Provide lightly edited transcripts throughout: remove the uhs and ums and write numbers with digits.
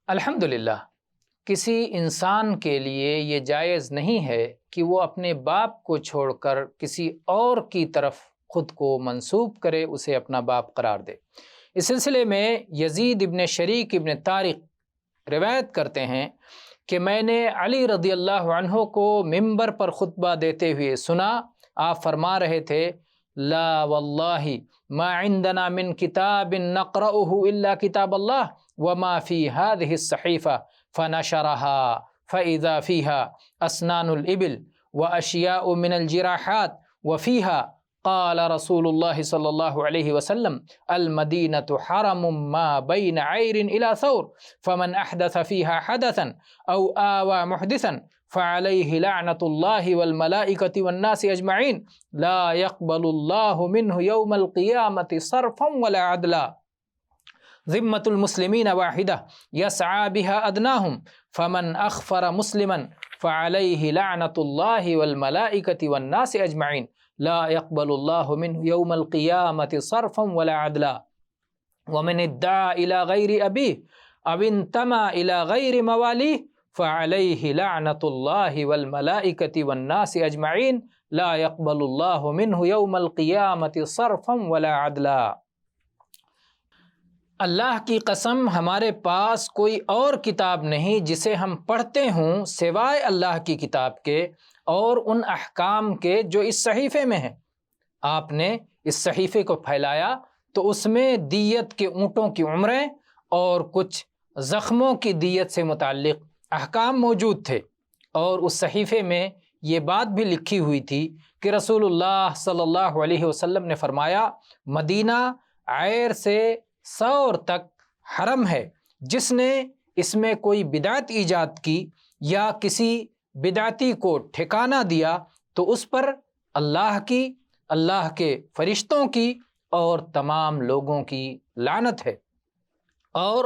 الحمدللہ کسی انسان کے لیے یہ جائز نہیں ہے کہ وہ اپنے باپ کو چھوڑ کر کسی اور کی طرف خود کو منسوب کرے، اسے اپنا باپ قرار دے۔ اس سلسلے میں یزید ابن شریک ابن طارق روایت کرتے ہیں کہ میں نے علی رضی اللہ عنہ کو ممبر پر خطبہ دیتے ہوئے سنا۔ آپ فرما رہے تھے، لا واللہ ما عندنا من کتاب نقرأه الا کتاب اللہ وما فی هذه الصحیفہ فنشرها فإذا فيها أسنان الإبل وأشياء من الجراحات وفيها قال رسول الله صلى الله عليه وسلم المدينة حرم ما بين عير إلى ثور فمن أحدث فيها حدثا أو آوى محدثا فعليه لعنة الله والملائكة والناس أجمعين لا يقبل الله منه يوم القيامة صرفا ولا عدلا ذمة المسلمين واحدة يسعى بها أدناهم فمن أخفر مسلما فعليه لعنة الله والملائكة والناس أجمعين لا يقبل الله منه يوم القيامة صرفا ولا عدلا ومن ادعى إلى غير أبيه أو انتمى إلى غير مواليه فعليه لعنة الله والملائكة والناس أجمعين لا يقبل الله منه يوم القيامة صرفا ولا عدلا۔ اللہ کی قسم ہمارے پاس کوئی اور کتاب نہیں جسے ہم پڑھتے ہوں سوائے اللہ کی کتاب کے اور ان احکام کے جو اس صحیفے میں ہیں۔ آپ نے اس صحیفے کو پھیلایا تو اس میں دیت کے اونٹوں کی عمریں اور کچھ زخموں کی دیت سے متعلق احکام موجود تھے، اور اس صحیفے میں یہ بات بھی لکھی ہوئی تھی کہ رسول اللہ صلی اللہ علیہ وسلم نے فرمایا، مدینہ عیر سے ثور تک حرم ہے، جس نے اس میں کوئی بدعت ایجاد کی یا کسی بدعتی کو ٹھکانہ دیا تو اس پر اللہ کی، اللہ کے فرشتوں کی اور تمام لوگوں کی لعنت ہے، اور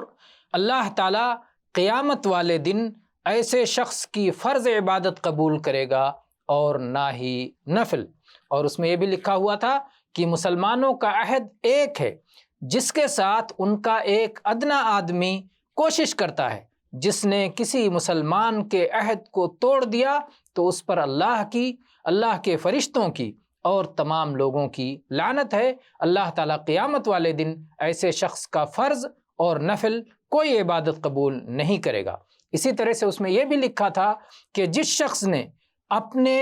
اللہ تعالیٰ قیامت والے دن ایسے شخص کی فرض عبادت قبول کرے گا اور نہ ہی نفل۔ اور اس میں یہ بھی لکھا ہوا تھا کہ مسلمانوں کا عہد ایک ہے جس کے ساتھ ان کا ایک ادنا آدمی کوشش کرتا ہے، جس نے کسی مسلمان کے عہد کو توڑ دیا تو اس پر اللہ کی، اللہ کے فرشتوں کی اور تمام لوگوں کی لعنت ہے۔ اللہ تعالیٰ قیامت والے دن ایسے شخص کا فرض اور نفل کوئی عبادت قبول نہیں کرے گا۔ اسی طرح سے اس میں یہ بھی لکھا تھا کہ جس شخص نے اپنے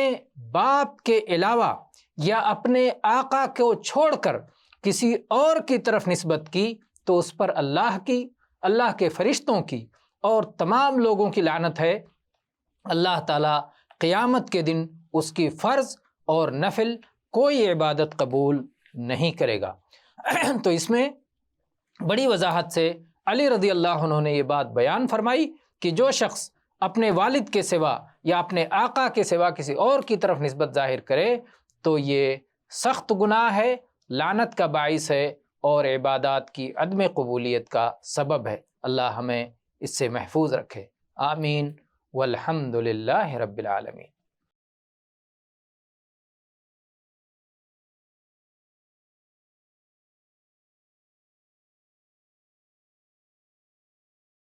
باپ کے علاوہ یا اپنے آقا کو چھوڑ کر کسی اور کی طرف نسبت کی تو اس پر اللہ کی، اللہ کے فرشتوں کی اور تمام لوگوں کی لعنت ہے۔ اللہ تعالیٰ قیامت کے دن اس کی فرض اور نفل کوئی عبادت قبول نہیں کرے گا۔ تو اس میں بڑی وضاحت سے علی رضی اللہ عنہ نے یہ بات بیان فرمائی کہ جو شخص اپنے والد کے سوا یا اپنے آقا کے سوا کسی اور کی طرف نسبت ظاہر کرے تو یہ سخت گناہ ہے، لعنت کا باعث ہے اور عبادات کی عدم قبولیت کا سبب ہے۔ اللہ ہمیں اس سے محفوظ رکھے، آمین، والحمد للہ رب العالمین۔